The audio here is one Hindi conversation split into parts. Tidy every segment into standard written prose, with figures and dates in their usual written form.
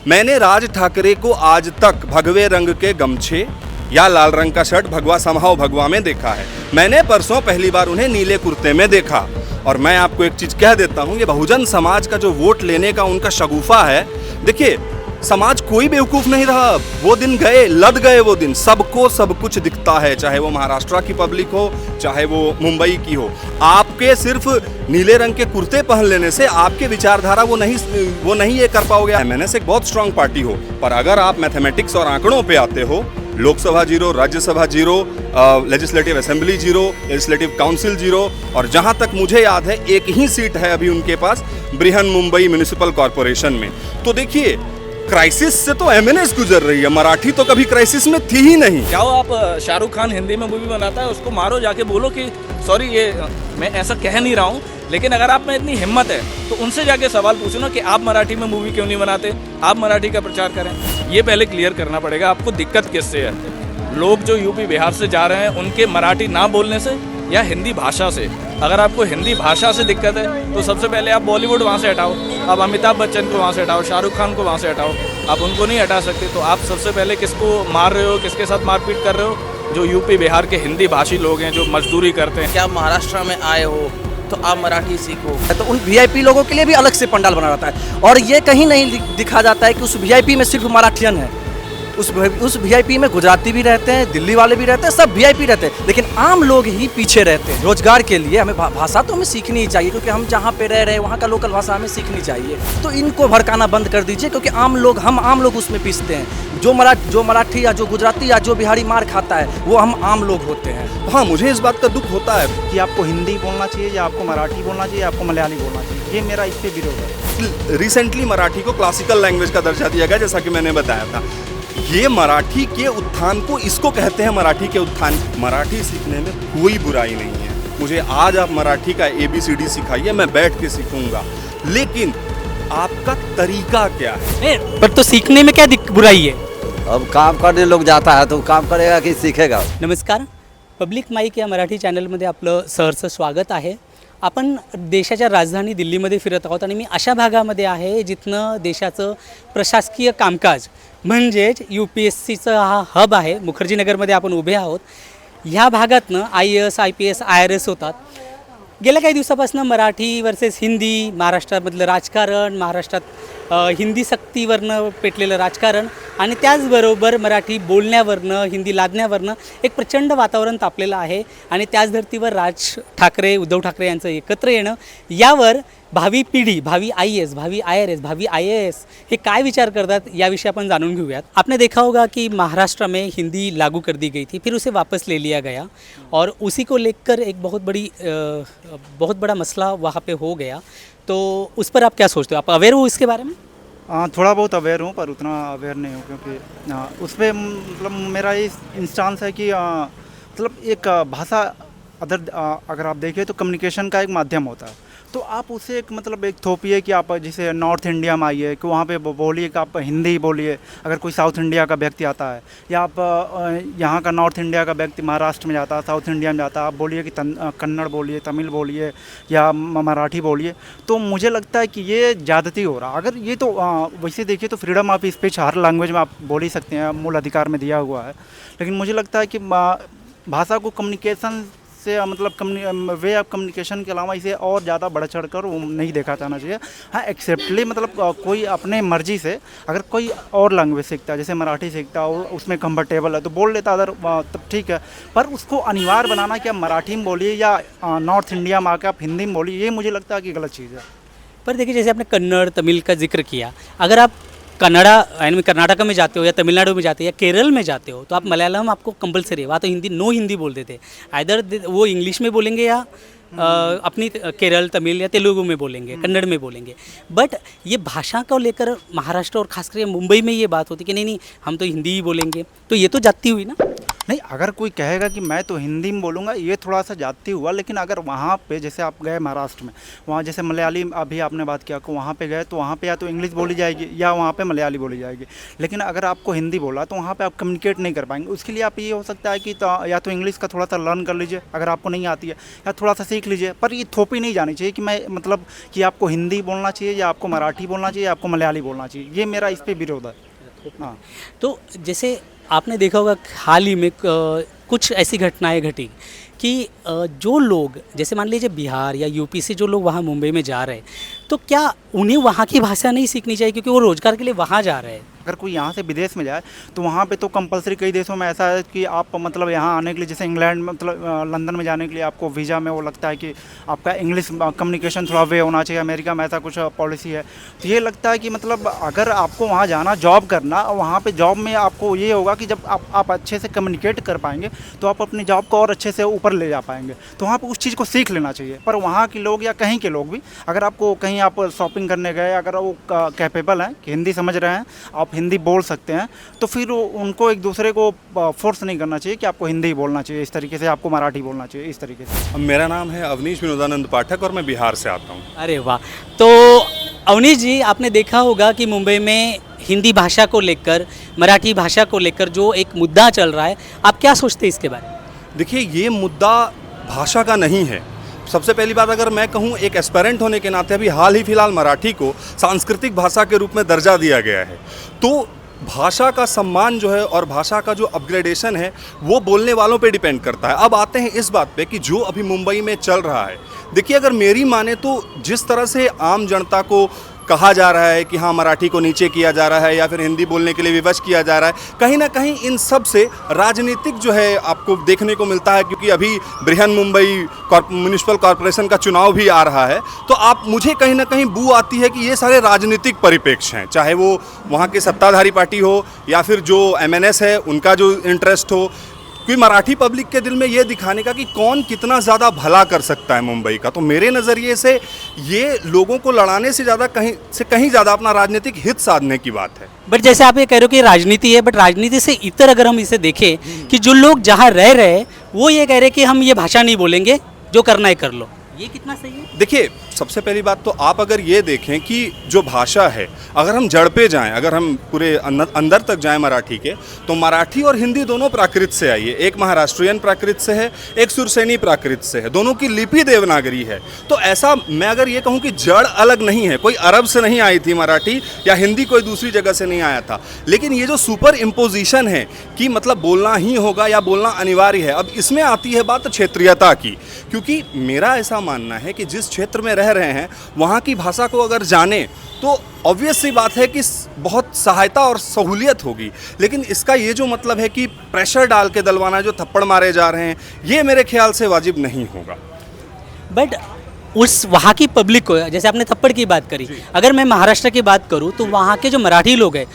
मैंने राज ठाकरे को आज तक भगवे रंग के गमछे या लाल रंग का शर्ट भगवा समहाव भगवा में देखा है। मैंने परसों पहली बार उन्हें नीले कुर्ते में देखा। और मैं आपको एक चीज कह देता हूं, ये बहुजन समाज का जो वोट लेने का उनका शगुफा है, देखिए समाज कोई बेवकूफ नहीं रहा। वो दिन गए, लद गए वो दिन। सबको सब कुछ दिखता है, चाहे वो महाराष्ट्र की पब्लिक हो, चाहे वो मुंबई की हो। आपके सिर्फ नीले रंग के कुर्ते पहन लेने से आपके विचारधारा वो नहीं ये कर पाओगे। एमएनएस एक बहुत स्ट्रांग पार्टी हो, पर अगर आप मैथमेटिक्स और आंकड़ों पे आते हो, Lok Sabha 0, Rajya Sabha 0, legislative assembly 0, legislative council 0, और जहां तक मुझे याद है एक ही सीट है अभी उनके पास बृहन मुंबई म्युनिसिपल कॉरपोरेशन में। तो देखिए क्राइसिस से तो एमएनएस गुजर रही है, मराठी तो कभी क्राइसिस में थी ही नहीं। जाओ आप, शाहरुख खान हिंदी में मूवी बनाता है, उसको मारो, जाके बोलो कि सॉरी ये मैं ऐसा कह नहीं रहा हूँ, लेकिन अगर आप में इतनी हिम्मत है तो उनसे जाके सवाल पूछो ना कि आप मराठी में मूवी क्यों नहीं बनाते, आप मराठी का प्रचार करें। ये पहले क्लियर करना पड़ेगा आपको दिक्कत किससे है। लोग जो यूपी बिहार से जा रहे हैं उनके मराठी ना बोलने से या हिंदी भाषा से। अगर आपको हिंदी भाषा से दिक्कत है तो सबसे पहले आप बॉलीवुड वहाँ से हटाओ। आप अमिताभ बच्चन को वहाँ से हटाओ, शाहरुख खान को वहाँ से हटाओ। आप उनको नहीं हटा सकते तो आप सबसे पहले किसको मार रहे हो, किसके साथ मारपीट कर रहे हो? जो यूपी बिहार के हिंदी भाषी लोग हैं जो मजदूरी करते हैं। क्या महाराष्ट्र में आए हो तो आप मराठी सीखो। तो उन वीआईपी लोगों के लिए भी अलग से पंडाल बना रहता है, और ये कहीं नहीं दिखा जाता है कि उस वीआईपी में सिर्फ मराठियन है। उस वीआईपी में गुजराती भी रहते हैं, दिल्ली वाले भी रहते हैं, सब वीआईपी रहते हैं, लेकिन आम लोग ही पीछे रहते हैं। रोजगार के लिए हमें भाषा तो हमें सीखनी ही चाहिए, क्योंकि हम जहाँ पे रह रहे हैं वहाँ का लोकल भाषा हमें सीखनी चाहिए। तो इनको भड़काना बंद कर दीजिए, क्योंकि हम आम लोग उसमें पीसते हैं। जो मराठी या जो गुजराती या जो बिहारी मार खाता है वो हम आम लोग होते हैं। हाँ, मुझे इस बात का दुख होता है कि आपको हिंदी बोलना चाहिए या आपको मराठी बोलना चाहिए या आपको मलयाली बोलना चाहिए। ये मेरा इस पे विरोध है। रिसेंटली मराठी को क्लासिकल लैंग्वेज का दर्जा दिया गया, जैसा कि मैंने बताया था। ये मराठी के उत्थान को इसको कहते हैं मराठी के उत्थान। मराठी सीखने में कोई बुराई नहीं है। मुझे आज आप मराठी का ABCD सिखाइए, मैं बैठ के सीखूंगा, लेकिन आपका तरीका क्या है? पर तो सीखने में क्या बुराई है? अब काम करने लोग जाता है तो काम करेगा कि सीखेगा। नमस्कार, पब्लिक माईक या मराठी चॅनलमध्ये आपलं सहर्ष स्वागत आहे। आपण देशाच्या राजधानी दिल्लीमध्ये फिरत आहोत आणि मी अशा भागामध्ये आहे जिथनं देशाचं प्रशासकीय कामकाज म्हणजेच UPSCचं हा हब आहे। मुखर्जीनगरमध्ये आपण उभे आहोत। ह्या भागातनं IAS IPS IRS होतात। गेल्या काही दिवसापासून मराठी वर्सेस हिंदी, महाराष्ट्रामधलं राजकारण, महाराष्ट्रात हिंदी सक्तीवरनं पेटलेलं राजकारण आणि त्याचबरोबर मराठी बोलण्यावरनं, हिंदी लादण्यावरनं एक प्रचंड वातावरण तापलेलं आहे। आणि त्याच धर्तीवर राज ठाकरे, उद्धव ठाकरे यांचं एकत्र येणं, यावर भावी पिढी, भावी IAS, भावी IRS, भावी IAS ये काय विचार करतात याविषयी अपन जानून घेऊयात। आपने देखा होगा कि महाराष्ट्र में हिंदी लागू कर दी गई थी, फिर उसे वापस ले लिया गया और उसी को लेकर एक बहुत बड़ा मसला वहाँ पे हो गया। तो उस पर आप क्या सोचते हो? आप अवेयर हो इसके बारे में? थोड़ा बहुत अवेयर हूँ, पर उतना अवेयर नहीं हूँ, क्योंकि उस पर मतलब मेरा ये इंस्टांस है कि मतलब एक भाषा अगर आप देखें तो कम्युनिकेशन का एक माध्यम होता है। तो आप उसे एक मतलब एक थोपिए कि आप जैसे नॉर्थ इंडिया में आइए कि वहाँ पे बोलिए कि आप हिंदी बोलिए। अगर कोई साउथ इंडिया का व्यक्ति आता है या आप यहाँ का नॉर्थ इंडिया का व्यक्ति महाराष्ट्र में जाता है, साउथ इंडिया में जाता है, आप बोलिए कि कन्नड़ बोलिए, तमिल बोलिए या मराठी बोलिए। तो मुझे लगता है कि ये ज़्यादती हो रहा। अगर ये तो वैसे देखिए तो freedom of speech her language में आप बोल ही सकते हैं, मूल अधिकार में दिया हुआ है। लेकिन मुझे लगता है कि भाषा को कम्युनिकेशन से मतलब वे ऑफ कम्युनिकेशन के अलावा इसे और ज़्यादा बढ़ चढ़ कर नहीं देखा जाना चाहिए। हाँ, एक्सेप्टली मतलब कोई अपने मर्जी से अगर कोई और लैंग्वेज सीखता है, जैसे मराठी सीखता है और उसमें कंफर्टेबल है तो बोल लेता अदर, तब ठीक है। पर उसको अनिवार्य बनाना कि आप मराठी में बोलिए या नॉर्थ इंडिया में आकर आप हिंदी में बोलिए, ये मुझे लगता है कि गलत चीज़ है। पर देखिए, जैसे आपने कन्नड़, तमिल का जिक्र किया, अगर आप कन्नड़ा यानी कर्नाटका में जाते हो या तमिलनाडु में जाते हो या केरल में जाते हो तो आप मलयालम आपको कंपलसरी है। वहाँ तो हिंदी बोलते थे। आइदर वो इंग्लिश में बोलेंगे या अपनी केरल, तमिल या तेलुगु में बोलेंगे, कन्नड़ में बोलेंगे। बट ये भाषा को लेकर महाराष्ट्र और खासकर मुंबई में ये बात होती कि नहीं हम तो हिंदी ही बोलेंगे, तो ये तो जाती हुई ना। नहीं, अगर कोई कहेगा कि मैं तो हिंदी में बोलूँगा, ये थोड़ा सा जाती हुआ, लेकिन अगर वहाँ पे जैसे आप गए महाराष्ट्र में, वहाँ जैसे मलयाली अभी आपने बात किया कि वहाँ पे गए तो वहाँ पे या तो इंग्लिश बोली जाएगी या वहाँ पे मलयाली बोली जाएगी। लेकिन अगर आपको हिंदी बोला तो वहाँ पे आप कम्युनिकेट नहीं कर पाएंगे। उसके लिए आप ये हो सकता है कि या तो इंग्लिश का थोड़ा सा लर्न कर लीजिए अगर आपको नहीं आती है, या थोड़ा सा सीख लीजिए। पर ये थोपी नहीं जानी चाहिए कि मैं मतलब कि आपको हिंदी बोलना चाहिए या आपको मराठी बोलना चाहिए या आपको मलयाली बोलना चाहिए। ये मेरा इस पर विरोध है। हाँ, तो जैसे आपने देखा होगा हाल ही में कुछ ऐसी घटनाएं घटी कि जो लोग जैसे मान लीजिए बिहार या यूपी से जो लोग वहाँ मुंबई में जा रहे हैं, तो क्या उन्हें वहाँ की भाषा नहीं सीखनी चाहिए क्योंकि वो रोज़गार के लिए वहाँ जा रहे हैं? अगर कोई यहाँ से विदेश में जाए तो वहाँ पे तो कंपलसरी, कई देशों में ऐसा है कि आप मतलब यहाँ आने के लिए, जैसे इंग्लैंड में मतलब लंदन में जाने के लिए आपको वीज़ा में वो लगता है कि आपका इंग्लिश कम्युनिकेशन थोड़ा वे होना चाहिए। अमेरिका में ऐसा कुछ पॉलिसी है। तो ये लगता है कि मतलब अगर आपको वहाँ जाना जॉब करना, वहाँ पे जॉब में आपको ये होगा कि जब आप अच्छे से कम्युनिकेट कर पाएंगे तो आप अपनी जॉब को और अच्छे से ऊपर ले जा पाएंगे। तो वहाँ पर उस चीज़ को सीख लेना चाहिए। पर वहाँ के लोग या कहीं के लोग भी, अगर आपको कहीं आप शॉपिंग करने गए, अगर वो कैपेबल हैं कि हिंदी समझ रहे हैं, आप हिंदी बोल सकते हैं, तो फिर उनको एक दूसरे को फोर्स नहीं करना चाहिए कि आपको हिंदी ही बोलना चाहिए, इस तरीके से आपको मराठी बोलना चाहिए, इस तरीके से। मेरा नाम है अवनीश विनोदानंद पाठक और मैं बिहार से आता हूँ। अरे वाह। तो अवनीश जी, आपने देखा होगा कि मुंबई में हिंदी भाषा को लेकर, मराठी भाषा को लेकर जो एक मुद्दा चल रहा है, आप क्या सोचते हैं इसके बारे में? देखिए, ये मुद्दा भाषा का नहीं है। सबसे पहली बात अगर मैं कहूँ, एक एस्पेरेंट होने के नाते अभी हाल ही फिलहाल मराठी को सांस्कृतिक भाषा के रूप में दर्जा दिया गया है। तो भाषा का सम्मान जो है और भाषा का जो अपग्रेडेशन है वो बोलने वालों पे डिपेंड करता है। अब आते हैं इस बात पे कि जो अभी मुंबई में चल रहा है, देखिए अगर मेरी माने तो जिस तरह से आम जनता को कहा जा रहा है कि हाँ मराठी को नीचे किया जा रहा है या फिर हिंदी बोलने के लिए विवश किया जा रहा है, कहीं ना कहीं इन सब से राजनीतिक जो है आपको देखने को मिलता है। क्योंकि अभी बृहन मुंबई म्युनिसिपल कॉरपोरेशन का चुनाव भी आ रहा है, तो आप मुझे कहीं ना कहीं बू आती है कि ये सारे राजनीतिक परिप्रेक्ष्य हैं, चाहे वो वहाँ की सत्ताधारी पार्टी हो या फिर जो MNS है उनका जो इंटरेस्ट हो। क्योंकि मराठी पब्लिक के दिल में ये दिखाने का कि कौन कितना ज़्यादा भला कर सकता है मुंबई का। तो मेरे नज़रिए से ये लोगों को लड़ाने से कहीं ज़्यादा अपना राजनीतिक हित साधने की बात है। बट जैसे आप ये कह रहे हो कि राजनीति है, बट राजनीति से इतर अगर हम इसे देखें कि जो लोग जहाँ रह रहे हैं वो ये कह रहे हैं कि हम ये भाषा नहीं बोलेंगे, जो करना है कर लो, ये कितना सही है? देखिए, सबसे पहली बात तो आप अगर ये देखें कि जो भाषा है, अगर हम जड़ पे जाएं, अगर हम पूरे अंदर तक जाएं मराठी के, तो मराठी और हिंदी दोनों प्राकृत से आई है। एक महाराष्ट्रियन प्राकृत से है, एक सुरसैनी प्राकृत से है, दोनों की लिपि देवनागरी है। तो ऐसा मैं अगर ये कहूँ कि जड़ अलग नहीं है, कोई अरब से नहीं आई थी मराठी या हिंदी कोई दूसरी जगह से नहीं आया था, लेकिन ये जो सुपर इम्पोजिशन है कि मतलब बोलना ही होगा या बोलना अनिवार्य है, अब इसमें आती है बात क्षेत्रीयता की। क्योंकि मेरा ऐसा मानना है कि जिस क्षेत्र में रह रहे हैं वहाँ की भाषा को अगर जाने तो ऑब्वियस सी बात है कि बहुत सहायता और सहूलियत होगी। लेकिन इसका ये जो मतलब है कि प्रेशर डाल के दलवाना, जो थप्पड़ मारे जा रहे हैं, ये मेरे ख्याल से वाजिब नहीं होगा। बट उस वहाँ की पब्लिक को, जैसे आपने थप्पड़ की बात करी, अगर मैं महाराष्ट्र की बात करूँ तो वहाँ के जो मराठी लोग हैं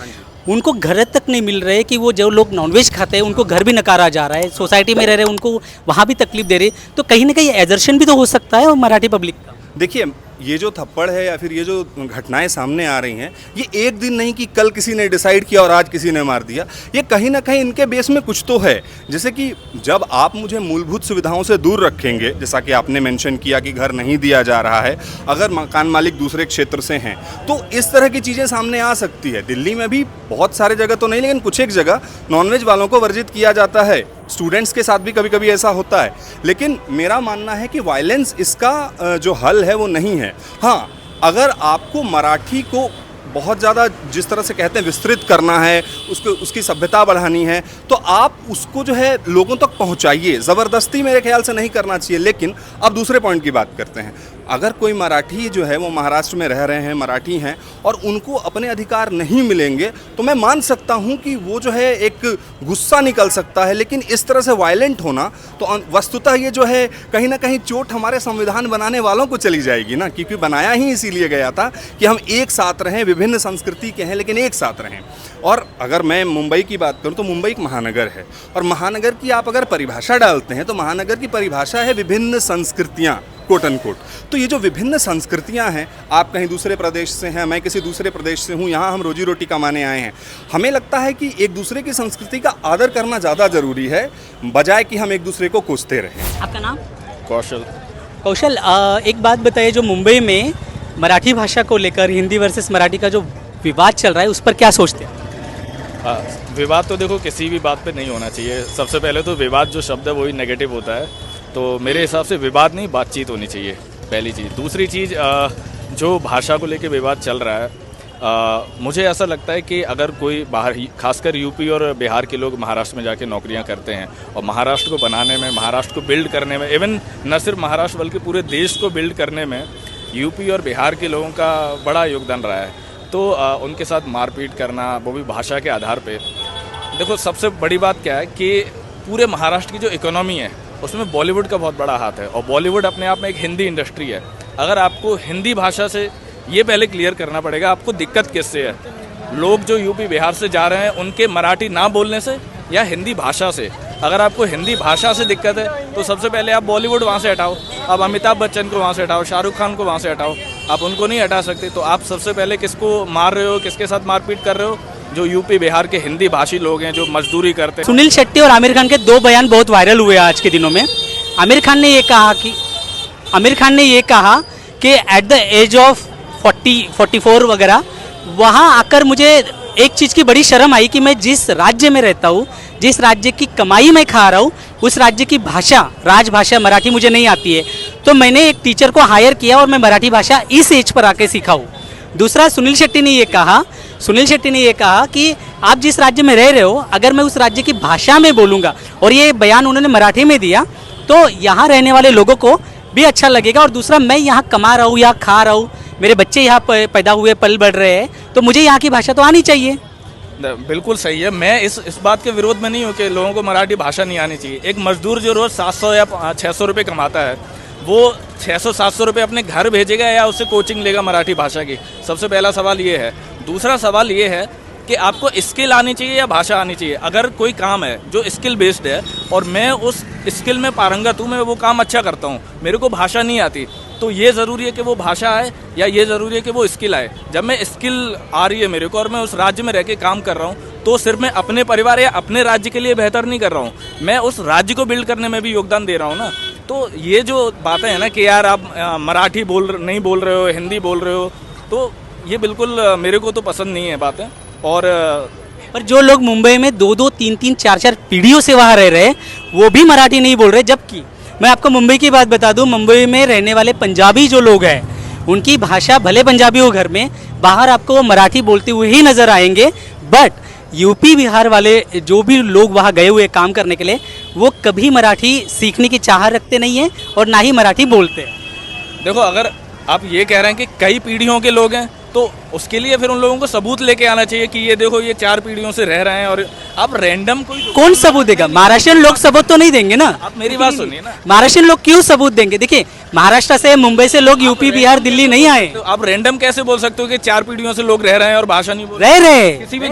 उनको घर तक नहीं मिल रहे कि वो जो लोग नॉनवेज खाते हैं उनको घर भी नकारा जा रहा है, सोसाइटी में रह रहे हैं उनको वहाँ भी तकलीफ दे रही, तो कहीं ना कहीं एजर्शन भी तो हो सकता है मराठी पब्लिक का। देखिए, ये जो थप्पड़ है या फिर ये जो घटनाएं सामने आ रही हैं, ये एक दिन नहीं कि कल किसी ने डिसाइड किया और आज किसी ने मार दिया। ये कहीं ना कहीं इनके बेस में कुछ तो है। जैसे कि जब आप मुझे मूलभूत सुविधाओं से दूर रखेंगे, जैसा कि आपने मेंशन किया कि घर नहीं दिया जा रहा है, अगर मकान मालिक दूसरे क्षेत्र से हैं, तो इस तरह की चीज़ें सामने आ सकती है। दिल्ली में भी बहुत सारे जगह तो नहीं, लेकिन कुछ एक जगह नॉनवेज वालों को वर्जित किया जाता है। स्टूडेंट्स के साथ भी कभी कभी ऐसा होता है। लेकिन मेरा मानना है कि वायलेंस इसका जो हल है वो नहीं है। हाँ, अगर आपको मराठी को बहुत ज़्यादा जिस तरह से कहते हैं विस्तृत करना है, उसकी सभ्यता बढ़ानी है, तो आप उसको जो है लोगों तक पहुंचाइए। ज़बरदस्ती मेरे ख्याल से नहीं करना चाहिए। लेकिन अब दूसरे पॉइंट की बात करते हैं। अगर कोई मराठी जो है वो महाराष्ट्र में रह रहे हैं, मराठी हैं, और उनको अपने अधिकार नहीं मिलेंगे, तो मैं मान सकता हूं कि वो जो है एक गुस्सा निकल सकता है। लेकिन इस तरह से वायलेंट होना तो वस्तुतः ये जो है कहीं ना कहीं चोट हमारे संविधान बनाने वालों को चली जाएगी ना, क्योंकि बनाया ही इसीलिए गया था कि हम एक साथ रहें, विभिन्न संस्कृति के हैं लेकिन एक साथ रहें। और अगर मैं मुंबई की बात करूं तो मुंबई एक महानगर है, और महानगर की आप अगर परिभाषा डालते हैं तो महानगर की परिभाषा है विभिन्न संस्कृतियाँ। Quote unquote. तो ये जो विभिन्न संस्कृतियां हैं, आप कहीं दूसरे प्रदेश से हैं, मैं किसी दूसरे प्रदेश से हूँ, यहाँ हम रोजी रोटी कमाने आए हैं, हमें लगता है कि एक दूसरे की संस्कृति का आदर करना ज़्यादा ज़रूरी है, बजाय कि हम एक दूसरे को कोसते रहें। आपका नाम? कौशल। कौशल, एक बात बताइए, जो मुंबई में मराठी भाषा को लेकर हिंदी वर्सेस मराठी का जो विवाद चल रहा है, उस पर क्या सोचते हैं? विवाद तो देखो किसी भी बात पे नहीं होना चाहिए। सबसे पहले तो विवाद जो शब्द है वही नेगेटिव होता है, तो मेरे हिसाब से विवाद नहीं, बातचीत होनी चाहिए, पहली चीज़। दूसरी चीज़, जो भाषा को लेके विवाद चल रहा है, मुझे ऐसा लगता है कि अगर कोई बाहर, खासकर यूपी और बिहार के लोग महाराष्ट्र में जाके नौकरियां करते हैं और महाराष्ट्र को बनाने में, महाराष्ट्र को बिल्ड करने में, इवन न सिर्फ महाराष्ट्र बल्कि पूरे देश को बिल्ड करने में यूपी और बिहार के लोगों का बड़ा योगदान रहा है, तो उनके साथ मारपीट करना, वो भी भाषा के आधार पे। देखो सबसे बड़ी बात क्या है कि पूरे महाराष्ट्र की जो इकोनॉमी है उसमें बॉलीवुड का बहुत बड़ा हाथ है, और बॉलीवुड अपने आप में एक हिंदी इंडस्ट्री है। अगर आपको हिंदी भाषा से, ये पहले क्लियर करना पड़ेगा आपको दिक्कत किससे है। लोग जो यूपी बिहार से जा रहे हैं उनके मराठी ना बोलने से या हिंदी भाषा से। अगर आपको हिंदी भाषा से दिक्कत है तो सबसे पहले आप बॉलीवुड वहाँ से हटाओ, आप अमिताभ बच्चन को वहाँ से हटाओ, शाहरुख खान को वहाँ से हटाओ, आप उनको नहीं हटा सकते। तो आप सबसे पहले किसको मार रहे हो, किसके साथ मारपीट कर रहे हो? जो यूपी बिहार के हिंदी भाषी लोग हैं जो मजदूरी करते हैं। सुनील शेट्टी और आमिर खान के दो बयान बहुत वायरल हुए आज के दिनों में। आमिर खान ने ये कहा कि एट द एज ऑफ 44 वगैरह, वहाँ आकर मुझे एक चीज़ की बड़ी शर्म आई कि मैं जिस राज्य में रहता हूँ, जिस राज्य की कमाई मैं खा रहा हूँ, उस राज्य की भाषा, राजभाषा मराठी मुझे नहीं आती है, तो मैंने एक टीचर को हायर किया और मैं मराठी भाषा इस एज पर आके सीखा हूँ। दूसरा, सुनील शेट्टी ने ये कहा कि आप जिस राज्य में रह रहे हो, अगर मैं उस राज्य की भाषा में बोलूँगा, और ये बयान उन्होंने मराठी में दिया, तो यहाँ रहने वाले लोगों को भी अच्छा लगेगा। और दूसरा, मैं यहाँ कमा रहा हूँ या खा रहा हूँ, मेरे बच्चे यहाँ पैदा हुए पल बढ़ रहे हैं, तो मुझे यहाँ की भाषा तो आनी चाहिए। बिल्कुल सही है। मैं इस बात के विरोध में नहीं हूँ कि लोगों को मराठी भाषा नहीं आनी चाहिए। एक मजदूर जो रोज़ 700 या 600 रुपये कमाता है, वो 600-700 रुपये अपने घर भेजेगा या उससे कोचिंग लेगा मराठी भाषा की? सबसे पहला सवाल ये है। दूसरा सवाल ये है कि आपको स्किल आनी चाहिए या भाषा आनी चाहिए। अगर कोई काम है जो स्किल बेस्ड है और मैं उस स्किल में पारंगत हूँ, मैं वो काम अच्छा करता हूँ, मेरे को भाषा नहीं आती, तो ये ज़रूरी है कि वो भाषा आए या ये ज़रूरी है कि वो स्किल आए? जब मैं स्किल आ रही है मेरे को और मैं उस राज्य में रह के काम कर रहा हूँ, तो सिर्फ मैं अपने परिवार या अपने राज्य के लिए बेहतर नहीं कर रहा हूँ, मैं उस राज्य को बिल्ड करने में भी योगदान दे रहा हूँ ना। तो ये जो बातें हैं ना कि यार आप मराठी नहीं बोल रहे हो, हिंदी बोल रहे हो, तो ये बिल्कुल मेरे को तो पसंद नहीं है बातें। और पर जो लोग मुंबई में 2-2, 3-3, 4-4 पीढ़ियों से वहाँ रह रहे हैं, वो भी मराठी नहीं बोल रहे। जबकि मैं आपको मुंबई की बात बता दूं, मुंबई में रहने वाले पंजाबी जो लोग हैं, उनकी भाषा भले पंजाबी हो घर में, बाहर आपको वो मराठी बोलते हुए ही नज़र आएंगे। बट यूपी बिहार वाले जो भी लोग वहाँ गए हुए काम करने के लिए, वो कभी मराठी सीखने की चाह रखते नहीं हैं और ना ही मराठी बोलते हैं। देखो, अगर आप ये कह रहे हैं कि कई पीढ़ियों के लोग हैं, तो उसके लिए फिर उन लोगों को सबूत लेके आना चाहिए कि ये देखो ये 4 पीढ़ियों से रह रहे हैं। और आप रैंडम कौन सबूत देगा? महाराष्ट्रियन लोग सबूत तो नहीं देंगे ना। आप मेरी बात सुनिए ना, महाराष्ट्रियन लोग क्यों सबूत देंगे? देखिए, महाराष्ट्र से, मुंबई से लोग यूपी बिहार दिल्ली नहीं आए। तो आप रैंडम कैसे बोल सकते हो कि 4 पीढ़ियों से लोग रह रहे हैं और भाषा नहीं बोल रह रहे? किसी भी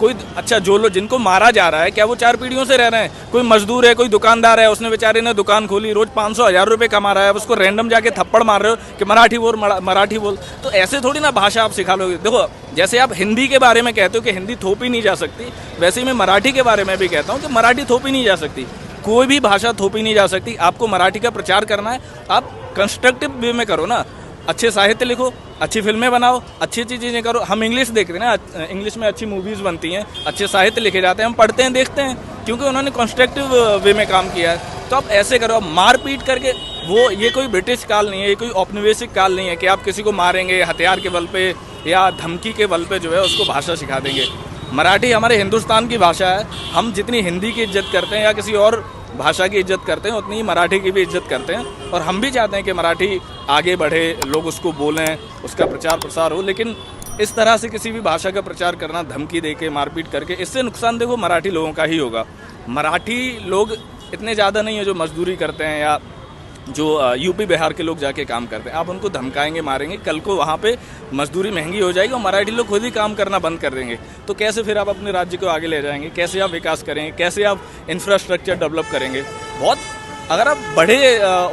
कोई अच्छा, जो लोग जिनको मारा जा रहा है, क्या वो 4 पीढ़ियों से रह रहे हैं? कोई मजदूर है, कोई दुकानदार है, उसने बेचारे ने दुकान खोली, रोज 500-1000 रुपये कमा रहा है, उसको रैंडम जाके थप्पड़ मार रहे हो कि मराठी बोल। तो ऐसे थोड़ी ना भाषा आप सिखा लोगे। देखो, जैसे आप हिंदी के बारे में कहते हो कि हिंदी थोपी नहीं जा सकती, वैसे ही मैं मराठी के बारे में भी कहता हूँ कि मराठी थोपी नहीं जा सकती। कोई भी भाषा थोपी नहीं जा सकती। आपको मराठी का प्रचार करना है, आप कंस्ट्रक्टिव वे में करो ना। अच्छे साहित्य लिखो, अच्छी फिल्में बनाओ, अच्छी अच्छी चीज़ें करो। हम इंग्लिश देखते हैं ना, इंग्लिश में अच्छी मूवीज़ बनती हैं, अच्छे साहित्य लिखे जाते हैं, हम पढ़ते हैं, देखते हैं, क्योंकि उन्होंने कंस्ट्रक्टिव वे में काम किया है। तो आप ऐसे करो, मार पीट करके वो, ये कोई ब्रिटिश काल नहीं है, ये कोई औपनिवेशिक काल नहीं है कि आप किसी को मारेंगे हथियार के बल पे या धमकी के बल पे जो है उसको भाषा सिखा देंगे। मराठी हमारे हिंदुस्तान की भाषा है। हम जितनी हिंदी की इज्जत करते हैं या किसी और भाषा की इज्जत करते हैं, उतनी ही मराठी की भी इज्जत करते हैं। और हम भी चाहते हैं कि मराठी आगे बढ़े, लोग उसको बोलें, उसका प्रचार प्रसार हो। लेकिन इस तरह से किसी भी भाषा का प्रचार करना, धमकी देके, मारपीट करके, इससे नुकसान देखो मराठी लोगों का ही होगा। मराठी लोग इतने ज़्यादा नहीं है जो मजदूरी करते हैं या जो यूपी बिहार के लोग जाके काम करते हैं। आप उनको धमकाएंगे, मारेंगे, कल को वहाँ पे मजदूरी महंगी हो जाएगी और मराठी लोग खुद ही काम करना बंद कर देंगे। तो कैसे फिर आप अपने राज्य को आगे ले जाएंगे? कैसे आप विकास करेंगे? कैसे आप इंफ्रास्ट्रक्चर डेवलप करेंगे? बहुत अगर आप बड़े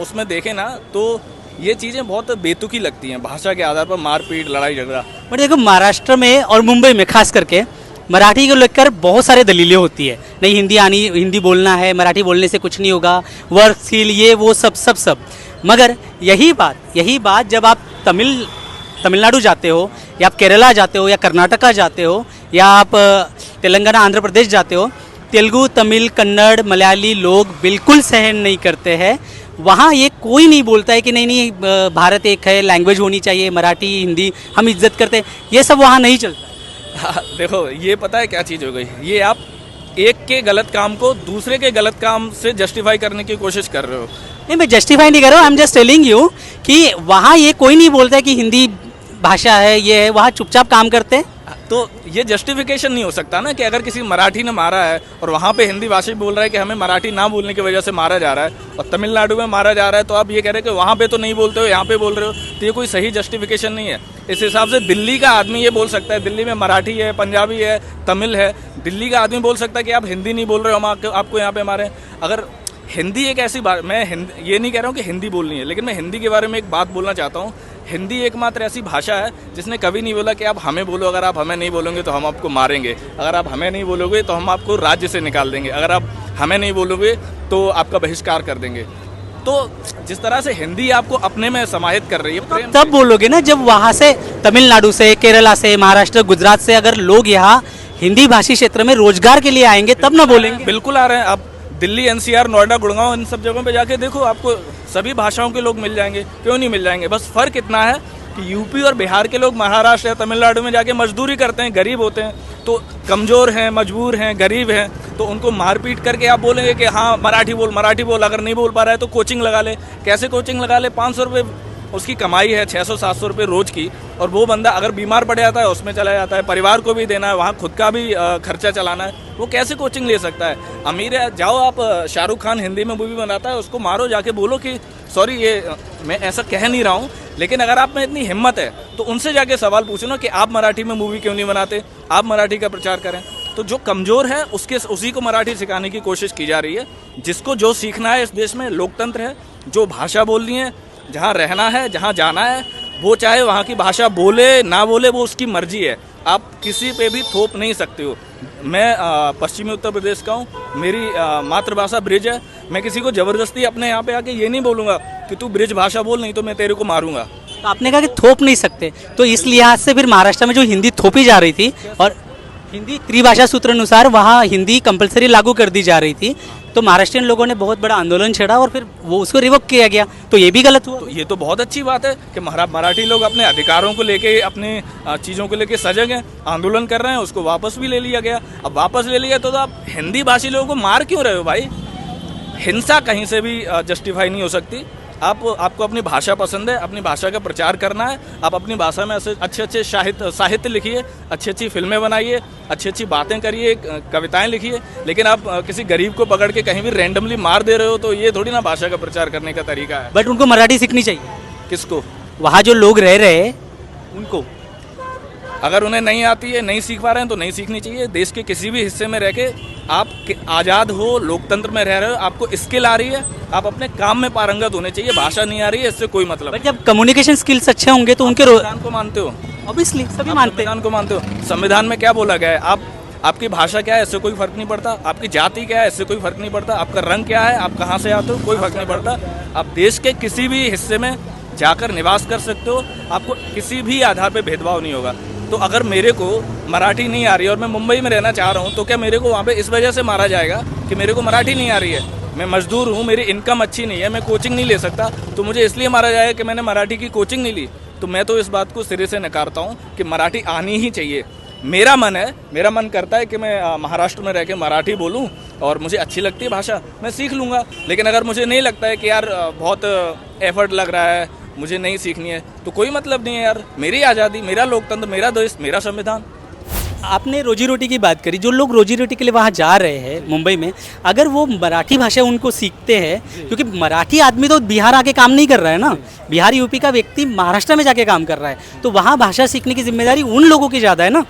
उसमें देखें ना तो ये चीज़ें बहुत बेतुकी लगती हैं, भाषा के आधार पर मारपीट लड़ाई झगड़ा। बट देखो महाराष्ट्र में और मुंबई में खास करके मराठी को लेकर बहुत सारे दलीलें होती है, नहीं हिंदी आनी, हिंदी बोलना है, मराठी बोलने से कुछ नहीं होगा, वर्क स्किल ये वो सब। मगर यही बात जब आप तमिलनाडु जाते हो या आप केरला जाते हो या कर्नाटका जाते हो या आप तेलंगाना आंध्र प्रदेश जाते हो, तेलुगु तमिल कन्नड़ मलयाली लोग बिल्कुल सहन नहीं करते हैं। वहाँ ये कोई नहीं बोलता है कि नहीं भारत एक है, लैंग्वेज होनी चाहिए मराठी हिंदी, हम इज्जत करते हैं, ये सब वहाँ नहीं चलता है। देखो ये पता है क्या चीज़ हो गई, ये आप एक के गलत काम को दूसरे के गलत काम से जस्टिफाई करने की कोशिश कर रहे हो। नहीं मैं जस्टिफाई नहीं कर रहा हूँ, I am just telling you कि वहाँ ये कोई नहीं बोलता है कि हिंदी भाषा है, ये है, वहाँ चुपचाप काम करते हैं। तो ये जस्टिफिकेशन नहीं हो सकता ना कि अगर किसी मराठी ने मारा है और वहाँ पे हिंदी भाषी बोल रहा है कि हमें मराठी ना बोलने की वजह से मारा जा रहा है, और तमिलनाडु में मारा जा रहा है, तो आप ये कह रहे हैं कि वहाँ पे तो नहीं बोलते हो, यहाँ पे बोल रहे हो, तो ये कोई सही जस्टिफिकेशन नहीं है। इस हिसाब से दिल्ली का आदमी ये बोल सकता है, दिल्ली में मराठी है, पंजाबी है, तमिल है, दिल्ली का आदमी बोल सकता है कि आप हिंदी नहीं बोल रहे हो, हम आपको यहाँ पे मारें। अगर हिंदी एक ऐसी बात, मैं ये नहीं कह रहा हूँ कि हिंदी बोलनी है, लेकिन मैं हिंदी के बारे में एक बात बोलना चाहता हूँ। हिंदी एकमात्र ऐसी भाषा है जिसने कभी नहीं बोला कि आप हमें बोलो, अगर आप हमें नहीं बोलोगे तो हम आपको मारेंगे, अगर आप हमें नहीं बोलोगे तो हम आपको राज्य से निकाल देंगे, अगर आप हमें नहीं बोलोगे तो आपका बहिष्कार कर देंगे। तो जिस तरह से हिंदी आपको अपने में समाहित कर रही है, तब बोलोगे ना जब वहाँ से तमिलनाडु से, केरला से, महाराष्ट्र, गुजरात से अगर लोग यहाँ हिंदी भाषी क्षेत्र में रोजगार के लिए आएंगे तब ना बोलेंगे। बिल्कुल आ रहे हैं। आप दिल्ली, एनसीआर, नोएडा, गुड़गांव, इन सब जगहों पे जाके देखो, आपको सभी भाषाओं के लोग मिल जाएंगे। क्यों नहीं मिल जाएंगे? बस फर्क इतना है कि यूपी और बिहार के लोग महाराष्ट्र या तमिलनाडु में जाके मजदूरी करते हैं, गरीब होते हैं, तो कमज़ोर हैं, मजबूर हैं, गरीब हैं, तो उनको मारपीट करके आप बोलेंगे कि हाँ मराठी बोल, अगर नहीं बोल पा रहा है तो कोचिंग लगा ले। कैसे कोचिंग लगा ले? 500 रुपये उसकी कमाई है, 600-700 रुपये रोज़ की, और वो बंदा अगर बीमार पड़ जाता है उसमें चला जाता है, परिवार को भी देना है, वहाँ खुद का भी खर्चा चलाना है, वो कैसे कोचिंग ले सकता है? अमीर है, जाओ आप, शाहरुख खान हिंदी में मूवी बनाता है, उसको मारो, जाके बोलो कि सॉरी ये मैं ऐसा कह नहीं रहा हूँ, लेकिन अगर आप में इतनी हिम्मत है तो उनसे जाके सवाल पूछो ना कि आप मराठी में मूवी क्यों नहीं बनाते, आप मराठी का प्रचार करें। तो जो कमज़ोर है उसी को मराठी सिखाने की कोशिश की जा रही है। जिसको जो सीखना है, इस देश में लोकतंत्र है, जो भाषा बोलनी है, जहाँ रहना है, जहाँ जाना है, वो चाहे वहाँ की भाषा बोले ना बोले, वो उसकी मर्जी है, आप किसी पे भी थोप नहीं सकते हो। मैं पश्चिमी उत्तर प्रदेश का हूँ, मेरी मातृभाषा ब्रिज है, मैं किसी को ज़बरदस्ती अपने यहाँ पे आके ये नहीं बोलूँगा कि तू ब्रिज भाषा बोल, नहीं तो मैं तेरे को मारूंगा। तो आपने कहा कि थोप नहीं सकते, तो इस लिहाज से फिर महाराष्ट्र में जो हिंदी थोपी जा रही थी और हिंदी त्रिभाषा सूत्र अनुसार वहाँ हिंदी कंपलसरी लागू कर दी जा रही थी, तो महाराष्ट्रियन लोगों ने बहुत बड़ा आंदोलन छेड़ा और फिर वो उसको रिवोक किया गया, तो ये भी गलत हुआ। तो ये तो बहुत अच्छी बात है कि मराठी लोग अपने अधिकारों को लेके, अपने चीज़ों को लेके सजग हैं, आंदोलन कर रहे हैं, उसको वापस भी ले लिया गया। अब वापस ले लिया तो आप हिंदी भाषी लोगों को मार क्यों रहे हो भाई? हिंसा कहीं से भी जस्टिफाई नहीं हो सकती। आपको अपनी भाषा पसंद है, अपनी भाषा का प्रचार करना है, आप अपनी भाषा में ऐसे अच्छे साहित्य लिखिए, अच्छी फिल्में बनाइए, अच्छी बातें करिए, कविताएं लिखिए, लेकिन आप किसी गरीब को पकड़ के कहीं भी रैंडमली मार दे रहे हो, तो ये थोड़ी ना भाषा का प्रचार करने का तरीका है। बट उनको मराठी सीखनी चाहिए। किसको? वहाँ जो लोग रह रहे हैं उनको। अगर उन्हें नहीं आती है, नहीं सीख पा रहे हैं, तो नहीं सीखनी चाहिए। देश के किसी भी हिस्से में रह के आप आज़ाद हो, लोकतंत्र में रह रहे हो, आपको स्किल आ रही है, आप अपने काम में पारंगत होने चाहिए। भाषा नहीं आ रही है, इससे कोई मतलब। बट जब कम्युनिकेशन स्किल्स अच्छे होंगे तो उनके संविधान को मानते हो? ऑब्वियसली सभी आप मानते हैं। संविधान को मानते हो? संविधान में क्या बोला गया है? आपकी भाषा क्या है, इससे कोई फर्क नहीं पड़ता। आपकी जाति क्या है, इससे कोई फर्क नहीं पड़ता। आपका रंग क्या है, आप कहाँ से आते हो, कोई फर्क नहीं पड़ता। आप देश के किसी भी हिस्से में जाकर निवास कर सकते हो, आपको किसी भी आधार पर भेदभाव नहीं होगा। तो अगर मेरे को मराठी नहीं आ रही है और मैं मुंबई में रहना चाह रहा हूँ, तो क्या मेरे को वहाँ पे इस वजह से मारा जाएगा कि मेरे को मराठी नहीं आ रही है? मैं मजदूर हूँ, मेरी इनकम अच्छी नहीं है, मैं कोचिंग नहीं ले सकता, तो मुझे इसलिए मारा जाएगा कि मैंने मराठी की कोचिंग नहीं ली? तो मैं तो इस बात को सिरे से नकारता हूँ कि मराठी आनी ही चाहिए। मेरा मन करता है कि मैं महाराष्ट्र में रह के मराठी बोलूँ और मुझे अच्छी लगती है भाषा, मैं सीख लूँगा। लेकिन अगर मुझे नहीं लगता है कि यार बहुत एफर्ट लग रहा है, मुझे नहीं सीखनी है, तो कोई मतलब नहीं है यार। मेरी आज़ादी, मेरा लोकतंत्र, मेरा देश, मेरा संविधान। आपने रोजी रोटी की बात करी, जो लोग रोजी रोटी के लिए वहाँ जा रहे हैं मुंबई में, अगर वो मराठी भाषा उनको सीखते हैं, क्योंकि मराठी आदमी तो बिहार आके काम नहीं कर रहा है ना, बिहार यूपी का व्यक्ति महाराष्ट्र में जाके काम कर रहा है, तो वहाँ भाषा सीखने की जिम्मेदारी उन लोगों की ज़्यादा है ना।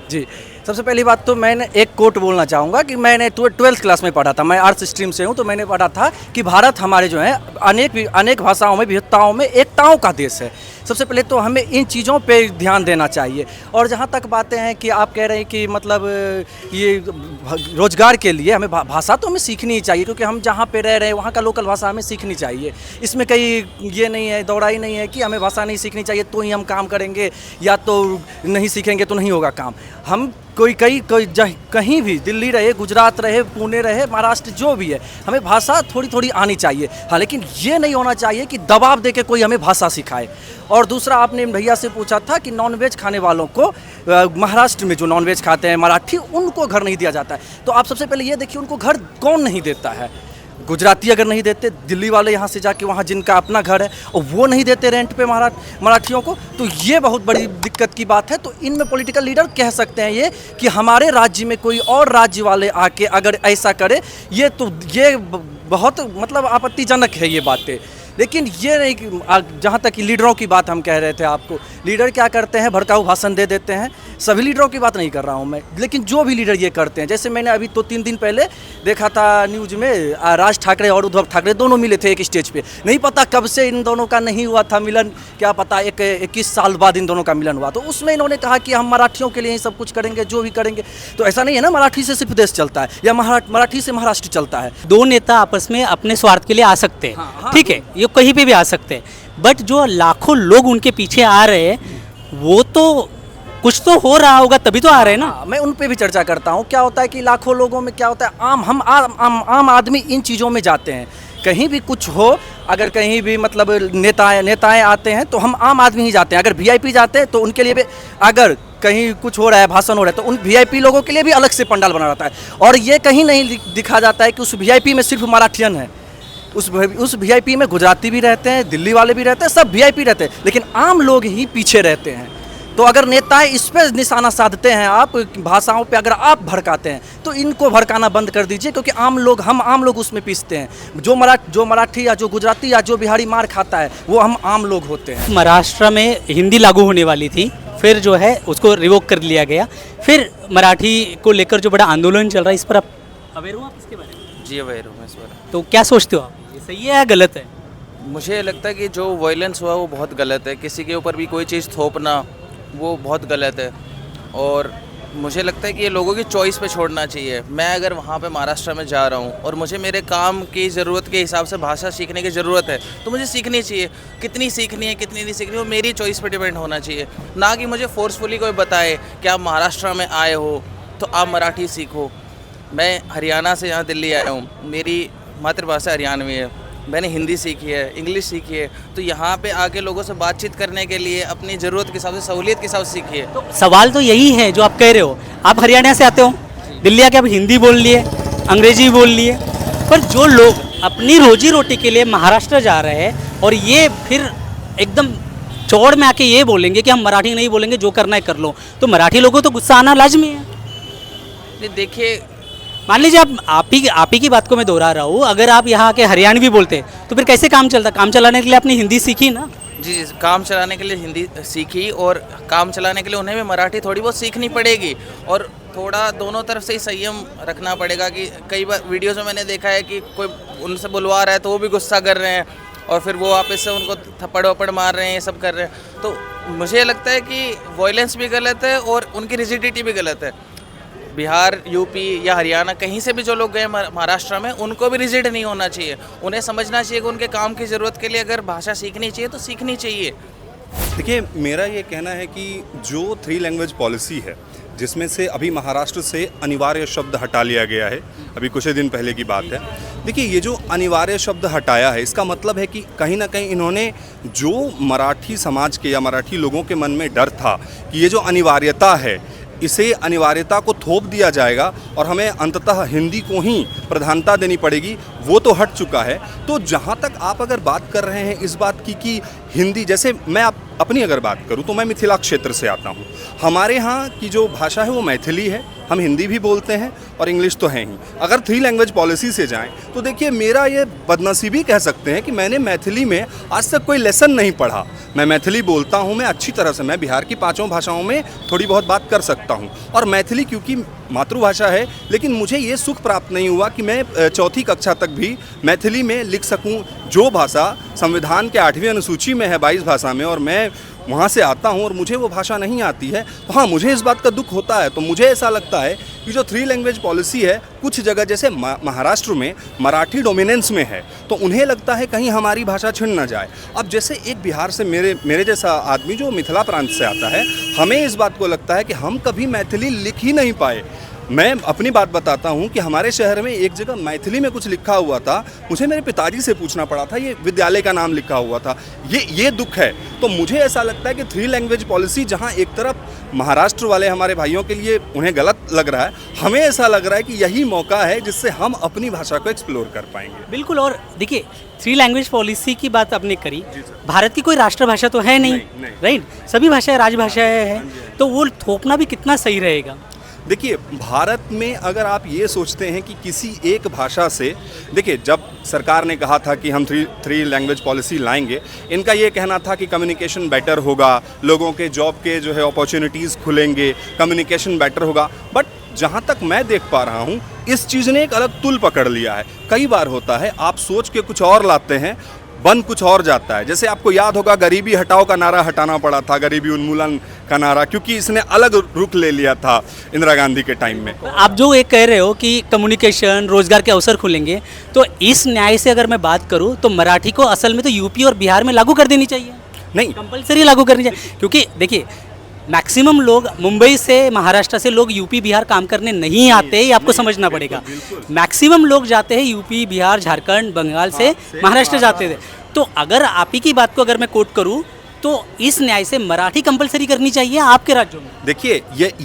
जी, सबसे पहली बात तो मैंने एक कोट बोलना चाहूँगा कि मैंने 12th क्लास में पढ़ा था, मैं आर्ट्स स्ट्रीम से हूँ, तो मैंने पढ़ा था कि भारत हमारे जो है अनेक भाषाओं में, विविधताओं में एकताओं का देश है। सबसे पहले तो हमें इन चीज़ों पे ध्यान देना चाहिए। और जहाँ तक बातें हैं कि आप कह रहे हैं कि मतलब ये रोजगार के लिए हमें भाषा तो हमें सीखनी ही चाहिए, क्योंकि हम जहाँ पे रह रहे हैं वहाँ का लोकल भाषा हमें सीखनी चाहिए। इसमें कहीं ये नहीं है, दौड़ाई नहीं है कि हमें भाषा नहीं सीखनी चाहिए तो ही हम काम करेंगे या तो नहीं सीखेंगे तो नहीं होगा काम। हम कहीं भी, दिल्ली रहे, गुजरात रहे, पुणे रहे, महाराष्ट्र, जो भी है, हमें भाषा थोड़ी थोड़ी आनी चाहिए। हाँ, लेकिन ये नहीं होना चाहिए कि दबाव दे के कोई हमें भाषा सिखाए। और दूसरा, आपने भैया से पूछा था कि नॉनवेज खाने वालों को महाराष्ट्र में जो नॉनवेज खाते हैं मराठी, उनको घर नहीं दिया जाता है। तो आप सबसे पहले ये देखिए उनको घर कौन नहीं देता है। गुजराती अगर नहीं देते, दिल्ली वाले यहाँ से जाके वहाँ जिनका अपना घर है और वो नहीं देते रेंट पे मराठियों को, तो ये बहुत बड़ी दिक्कत की बात है। तो इनमें पॉलिटिकल लीडर कह सकते हैं ये कि हमारे राज्य में कोई और राज्य वाले आके अगर ऐसा करे, ये बहुत मतलब आपत्तिजनक है ये बातें। लेकिन ये नहीं कि जहाँ तक कि लीडरों की बात हम कह रहे थे आपको, लीडर क्या करते हैं, भड़काऊ भाषण दे देते हैं। सभी लीडरों की बात नहीं कर रहा हूँ मैं, लेकिन जो भी लीडर ये करते हैं, जैसे मैंने अभी तो 3 दिन पहले देखा था न्यूज़ में, राज ठाकरे और उद्धव ठाकरे दोनों मिले थे एक स्टेज पे। नहीं पता कब से इन दोनों का नहीं हुआ था मिलन, क्या पता 21 साल बाद इन दोनों का मिलन हुआ। तो उसमें इन्होंने कहा कि हम मराठियों के लिए ही सब कुछ करेंगे, जो भी करेंगे। तो ऐसा नहीं है ना, मराठी से सिर्फ देश चलता है या मराठी से महाराष्ट्र चलता है। दो नेता आपस में अपने स्वार्थ के लिए आ सकते हैं, ठीक है, ये कहीं पे भी आ सकते हैं, बट जो लाखों लोग उनके पीछे आ रहे हैं, वो तो कुछ तो हो रहा होगा तभी तो आ रहे हैं ना। मैं उन पे भी चर्चा करता हूँ। क्या होता है कि लाखों लोगों में क्या होता है, आम आदमी इन चीज़ों में जाते हैं। कहीं भी कुछ हो, अगर कहीं भी मतलब नेताएं आते हैं तो हम आम आदमी ही जाते हैं। अगर वीआईपी जाते हैं तो उनके लिए भी, अगर कहीं कुछ हो रहा है, भाषण हो रहा है, तो उन वीआईपी लोगों के लिए भी अलग से पंडाल बना रहता है। और ये कहीं नहीं दिखा जाता है कि उस वीआईपी में सिर्फ मराठियन है। उस वीआईपी में गुजराती भी रहते हैं, दिल्ली वाले भी रहते हैं, सब वीआईपी रहते हैं, लेकिन आम लोग ही पीछे रहते हैं। तो अगर नेताएं इस पर निशाना साधते हैं, आप भाषाओं पे अगर आप भड़काते हैं, तो इनको भड़काना बंद कर दीजिए, क्योंकि हम आम लोग उसमें पीसते हैं। जो मराठी या जो गुजराती या जो बिहारी मार खाता है, वो हम आम लोग होते हैं। महाराष्ट्र में हिंदी लागू होने वाली थी, फिर जो है उसको रिवोक कर लिया गया, फिर मराठी को लेकर जो बड़ा आंदोलन चल रहा है, इस पर आप अवेयर हो आप इसके बारे में? जी अवेयर हूँ मैं इस बारे में। तो क्या सोचते हो आप, ये सही है या गलत है? मुझे लगता है कि जो वायलेंस हुआ वो बहुत गलत है। किसी के ऊपर भी कोई चीज़ थोपना वो बहुत गलत है, और मुझे लगता है कि ये लोगों की चॉइस पे छोड़ना चाहिए। मैं अगर वहाँ पे महाराष्ट्र में जा रहा हूँ और मुझे मेरे काम की ज़रूरत के हिसाब से भाषा सीखने की ज़रूरत है, तो मुझे सीखनी चाहिए। कितनी सीखनी है, कितनी नहीं सीखनी, वो मेरी चॉइस पे डिपेंड होना चाहिए, ना कि मुझे फोर्सफुली कोई बताए कि आप महाराष्ट्र में आए हो तो आप मराठी सीखो। मैं हरियाणा से यहाँ दिल्ली आया हूँ, मेरी मातृभाषा हरियाणवी है, मैंने हिंदी सीखी है, इंग्लिश सीखी है, तो यहाँ पे आके लोगों से बातचीत करने के लिए अपनी ज़रूरत के हिसाब से, सहूलियत के हिसाब से सीखी है। तो सवाल तो यही है जो आप कह रहे हो, आप हरियाणा से आते हो, दिल्ली आके आप हिंदी बोल लिए, अंग्रेजी बोल लिए, पर जो लोग अपनी रोजी रोटी के लिए महाराष्ट्र जा रहे हैं और ये फिर एकदम चौड़ में आके ये बोलेंगे कि हम मराठी नहीं बोलेंगे, जो करना है कर लो, तो मराठी लोगों को तो गुस्सा आना लाजमी है। देखिए, मान लीजिए आप ही की बात को मैं दोहरा रहा हूँ, अगर आप यहाँ के हरियाणवी बोलते तो फिर कैसे काम चलता? काम चलाने के लिए आपने हिंदी सीखी ना? जी, काम चलाने के लिए हिंदी सीखी, और काम चलाने के लिए उन्हें भी मराठी थोड़ी बहुत सीखनी पड़ेगी, और थोड़ा दोनों तरफ से ही संयम रखना पड़ेगा। कि कई बार वीडियोज़ में मैंने देखा है कि कोई उनसे बुलवा रहा है तो वो भी गुस्सा कर रहे हैं, और फिर वो वापस से उनको थप्पड़ वप्पड़ मार रहे हैं, ये सब कर रहे हैं। तो मुझे लगता है कि वायलेंस भी गलत है और उनकी रिजिडिटी भी गलत है। बिहार, यूपी या हरियाणा, कहीं से भी जो लोग गए महाराष्ट्र में, उनको भी रिजिड नहीं होना चाहिए। उन्हें समझना चाहिए कि उनके काम की ज़रूरत के लिए अगर भाषा सीखनी चाहिए तो सीखनी चाहिए। देखिए, मेरा ये कहना है कि जो 3 लैंग्वेज पॉलिसी है, जिसमें से अभी महाराष्ट्र से अनिवार्य शब्द हटा लिया गया है, अभी कुछ ही दिन पहले की बात है। देखिए, ये जो अनिवार्य शब्द हटाया है, इसका मतलब है कि कहीं ना कहीं इन्होंने जो मराठी समाज के या मराठी लोगों के मन में डर था कि ये जो अनिवार्यता है, इसे अनिवार्यता को थोप दिया जाएगा और हमें अंततः हिंदी को ही प्रधानता देनी पड़ेगी, वो तो हट चुका है। तो जहाँ तक आप अगर बात कर रहे हैं इस बात की कि हिंदी, जैसे मैं अपनी अगर बात करूं तो मैं मिथिला क्षेत्र से आता हूं। हमारे यहाँ की जो भाषा है वो मैथिली है, हम हिंदी भी बोलते हैं और इंग्लिश तो है ही। अगर 3 लैंग्वेज पॉलिसी से जाएं तो देखिए मेरा ये बदनसीबी कह सकते हैं कि मैंने मैथिली में आज तक कोई लेसन नहीं पढ़ा। मैं मैथिली बोलता हूँ, मैं अच्छी तरह से, मैं बिहार की 5 भाषाओं में थोड़ी बहुत बात कर सकता हूँ और मैथिली क्योंकि मातृभाषा है, लेकिन मुझे ये सुख प्राप्त नहीं हुआ कि मैं 4ठी कक्षा तक भी मैथिली में लिख सकूँ। जो भाषा संविधान के 8वीं अनुसूची में है 22 भाषा में, और मैं वहाँ से आता हूँ और मुझे वो भाषा नहीं आती है, तो हाँ मुझे इस बात का दुख होता है। तो मुझे ऐसा लगता है कि जो 3 लैंग्वेज पॉलिसी है, कुछ जगह जैसे महाराष्ट्र में मराठी डोमिनेंस में है, तो उन्हें लगता है कहीं हमारी भाषा छिन ना जाए। अब जैसे एक बिहार से मेरे जैसा आदमी जो मिथिला प्रांत से आता है, हमें इस बात को लगता है कि हम कभी मैथिली लिख ही नहीं पाए। मैं अपनी बात बताता हूँ कि हमारे शहर में एक जगह मैथिली में कुछ लिखा हुआ था, मुझे मेरे पिताजी से पूछना पड़ा था, ये विद्यालय का नाम लिखा हुआ था। ये दुख है। तो मुझे ऐसा लगता है कि 3 लैंग्वेज पॉलिसी जहाँ एक तरफ महाराष्ट्र वाले हमारे भाइयों के लिए उन्हें गलत लग रहा है, हमें ऐसा लग रहा है कि यही मौका है जिससे हम अपनी भाषा को एक्सप्लोर कर पाएंगे। बिल्कुल। और देखिए 3 लैंग्वेज पॉलिसी की बात आपने करी, भारत की कोई राष्ट्रभाषा तो है नहीं, राइट? सभी भाषाएं राजभाषाएं हैं, तो वो थोपना भी कितना सही रहेगा? देखिए भारत में अगर आप ये सोचते हैं कि किसी एक भाषा से, देखिए जब सरकार ने कहा था कि हम 3 लैंग्वेज पॉलिसी लाएंगे, इनका ये कहना था कि कम्युनिकेशन बेटर होगा, लोगों के जॉब के जो है अपॉर्चुनिटीज़ खुलेंगे, कम्युनिकेशन बेटर होगा। बट जहाँ तक मैं देख पा रहा हूँ इस चीज़ ने एक अलग तुल पकड़ लिया है। कई बार होता है आप सोच के कुछ और लाते हैं, बन कुछ और जाता है। जैसे आपको याद होगा गरीबी हटाओ का नारा हटाना पड़ा था, गरीबी उन्मूलन का नारा, क्योंकि इसने अलग रुख ले लिया था इंदिरा गांधी के टाइम में। आप जो एक कह रहे हो कि कम्युनिकेशन, रोजगार के अवसर खुलेंगे, तो इस न्याय से अगर मैं बात करूं तो मराठी को असल में तो यूपी और बिहार में लागू कर देनी चाहिए, नहीं कंपलसरी लागू करनी चाहिए। क्योंकि देखिए मैक्सिमम लोग मुंबई से, महाराष्ट्र से लोग यूपी बिहार काम करने नहीं आते, ये आपको समझना पड़ेगा। मैक्सिमम लोग जाते हैं यूपी बिहार झारखंड बंगाल से महाराष्ट्र जाते थे। तो अगर आप ही की बात को अगर मैं कोट करूं तो इस न्याय से मराठी कंपलसरी करनी चाहिए आपके राज्यों में। देखिए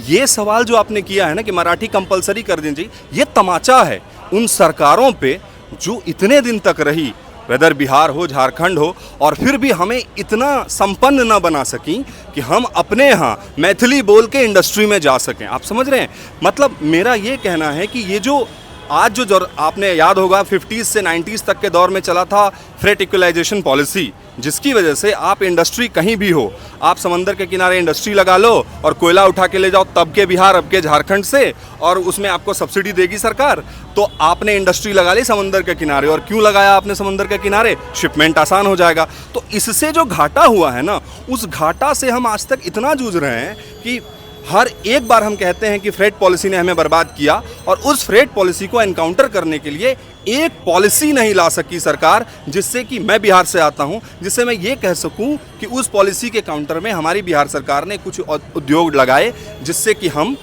ये सवाल जो आपने किया है ना कि मराठी कंपलसरी कर देनी चाहिए, ये तमाचा है उन सरकारों पे जो इतने दिन तक रही, वेदर बिहार हो झारखंड हो, और फिर भी हमें इतना संपन्न न बना सकी कि हम अपने यहाँ मैथिली बोल के इंडस्ट्री में जा सकें। आप समझ रहे हैं? मतलब मेरा ये कहना है कि ये जो आज जो आपने याद होगा 50s से 90s तक के दौर में चला था फ्रेट इक्वलाइजेशन पॉलिसी, जिसकी वजह से आप इंडस्ट्री कहीं भी हो, आप समंदर के किनारे इंडस्ट्री लगा लो और कोयला उठा के ले जाओ, तब के बिहार अब के झारखंड से, और उसमें आपको सब्सिडी देगी सरकार। तो आपने इंडस्ट्री लगा ली समंदर के किनारे, और क्यों लगाया आपने समंदर के किनारे? शिपमेंट आसान हो जाएगा। तो इससे जो घाटा हुआ है ना, उस घाटा से हम आज तक इतना जूझ रहे हैं कि हर एक बार हम कहते हैं कि फ्रेट पॉलिसी ने हमें बर्बाद किया, और उस फ्रेट पॉलिसी को एनकाउंटर करने के लिए एक पॉलिसी नहीं ला सकी सरकार, जिससे कि मैं बिहार से आता हूं, जिससे मैं ये कह सकूं कि उस पॉलिसी के काउंटर में हमारी बिहार सरकार ने कुछ उद्योग लगाए जिससे कि हम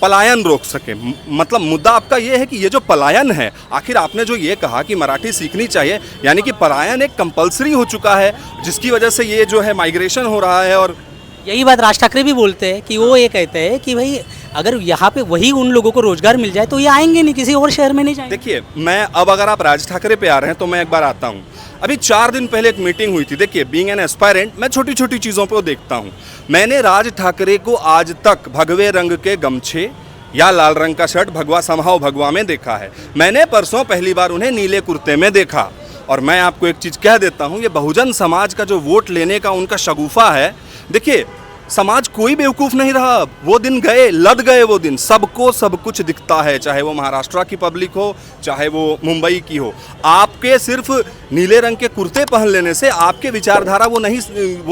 पलायन रोक सकें। मतलब मुद्दा आपका ये है कि ये जो पलायन है, आखिर आपने जो ये कहा कि मराठी सीखनी चाहिए, यानी कि पलायन एक कंपलसरी हो चुका है, जिसकी वजह से ये जो है माइग्रेशन हो रहा है। और यही बात राज ठाकरे भी बोलते हैं कि वो ये कहते हैं कि भाई अगर यहाँ पे वही उन लोगों को रोजगार मिल जाए तो ये आएंगे नहीं, किसी और शहर में नहीं जाएंगे। देखिए मैं अब अगर आप राज ठाकरे पे आ रहे हैं तो मैं एक बार आता हूँ। अभी 4 दिन पहले एक मीटिंग हुई थी। देखिए बीइंग एन एस्पायरेंट मैं छोटी छोटी चीज़ों पे देखता हूँ। मैंने राज ठाकरे को आज तक भगवे रंग के गमछे या लाल रंग का शर्ट भगवा समहाव भगवा में देखा है। मैंने परसों पहली बार उन्हें नीले कुर्ते में देखा। और मैं आपको एक चीज़ कह देता हूँ, ये बहुजन समाज का जो वोट लेने का उनका शगुफा है, देखिए समाज कोई बेवकूफ़ नहीं रहा। वो दिन गए, लद गए वो दिन। सबको सब कुछ दिखता है, चाहे वो महाराष्ट्र की पब्लिक हो, चाहे वो मुंबई की हो। आपके सिर्फ नीले रंग के कुर्ते पहन लेने से आपके विचारधारा वो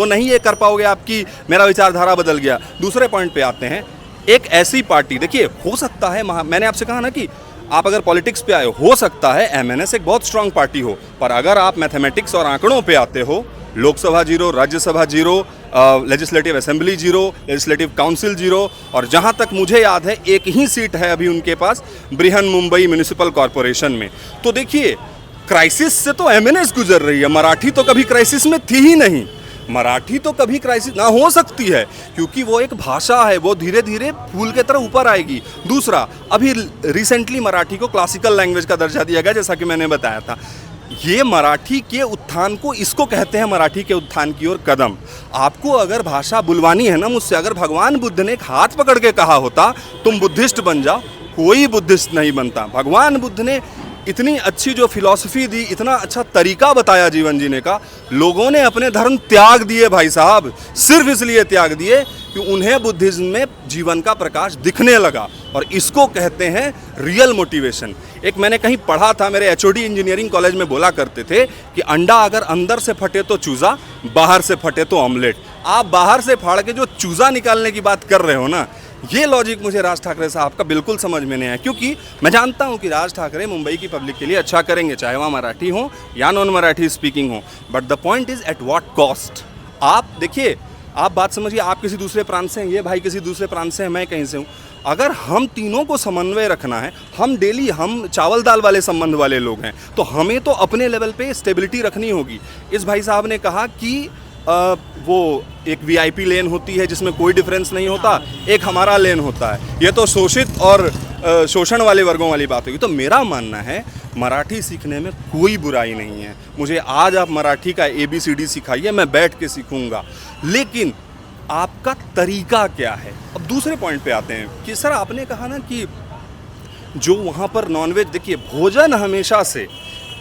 नहीं ये कर पाओगे आपकी मेरा विचारधारा बदल गया। दूसरे पॉइंट पे आते हैं, एक ऐसी पार्टी, देखिए हो सकता है, मैंने आपसे कहा ना कि आप अगर पॉलिटिक्स पे आए हो सकता है एमएनएस एक बहुत स्ट्रांग पार्टी हो, पर अगर आप मैथमेटिक्स और आंकड़ों पे आते हो, Lok Sabha 0, Rajya Sabha 0, legislative assembly 0, legislative council 0, और जहां तक मुझे याद है एक ही सीट है अभी उनके पास बृहन मुंबई म्यूनिसिपल कॉरपोरेशन में। तो देखिए क्राइसिस से तो एमएनएस गुजर रही है, मराठी तो कभी क्राइसिस में थी ही नहीं। मराठी तो कभी क्राइसिस ना हो सकती है, क्योंकि वो एक भाषा है, वो धीरे धीरे फूल की तरह ऊपर आएगी। दूसरा, अभी रिसेंटली मराठी को क्लासिकल लैंग्वेज का दर्जा दिया गया, जैसा कि मैंने बताया था। ये मराठी के उत्थान को, इसको कहते हैं मराठी के उत्थान की ओर कदम। आपको अगर भाषा बुलवानी है ना मुझसे, अगर भगवान बुद्ध ने एक हाथ पकड़ के कहा होता तुम बुद्धिस्ट बन जाओ, कोई बुद्धिस्ट नहीं बनता। भगवान बुद्ध ने इतनी अच्छी जो फिलॉसफी दी, इतना अच्छा तरीका बताया जीवन जीने का, लोगों ने अपने धर्म त्याग दिए भाई साहब, सिर्फ इसलिए त्याग दिए कि उन्हें बुद्धिज्म में जीवन का प्रकाश दिखने लगा। और इसको कहते हैं रियल मोटिवेशन। एक मैंने कहीं पढ़ा था, मेरे एचओडी इंजीनियरिंग कॉलेज में बोला करते थे कि अंडा अगर अंदर से फटे तो चूजा, बाहर से फटे तो ऑमलेट। आप बाहर से फाड़ के जो चूजा निकालने की बात कर रहे हो ना, ये लॉजिक मुझे राज ठाकरे साहब का बिल्कुल समझ में नहीं आया, क्योंकि मैं जानता हूँ कि राज ठाकरे मुंबई की पब्लिक के लिए अच्छा करेंगे, चाहे वहाँ मराठी हो या नॉन मराठी स्पीकिंग हो, but the point is at what cost. आप देखिए, आप बात समझिए, आप किसी दूसरे प्रांत से हैं, ये भाई किसी दूसरे प्रांत से हैं, मैं कहीं से हूँ। अगर हम तीनों को समन्वय रखना है, हम चावल दाल वाले संबंध वाले लोग हैं, तो हमें तो अपने लेवल पे स्टेबिलिटी रखनी होगी। इस भाई साहब ने कहा कि वो एक वीआईपी लेन होती है जिसमें कोई डिफरेंस नहीं होता, एक हमारा लेन होता है, ये तो शोषित और शोषण वाले वर्गों वाली बात होगी। तो मेरा मानना है मराठी सीखने में कोई बुराई नहीं है। मुझे आज आप मराठी का ABCD सिखाइए, मैं बैठ के सीखूंगा, लेकिन आपका तरीका क्या है। अब दूसरे पॉइंट पे आते हैं कि सर आपने कहा ना कि जो वहाँ पर नॉनवेज, देखिए भोजन हमेशा से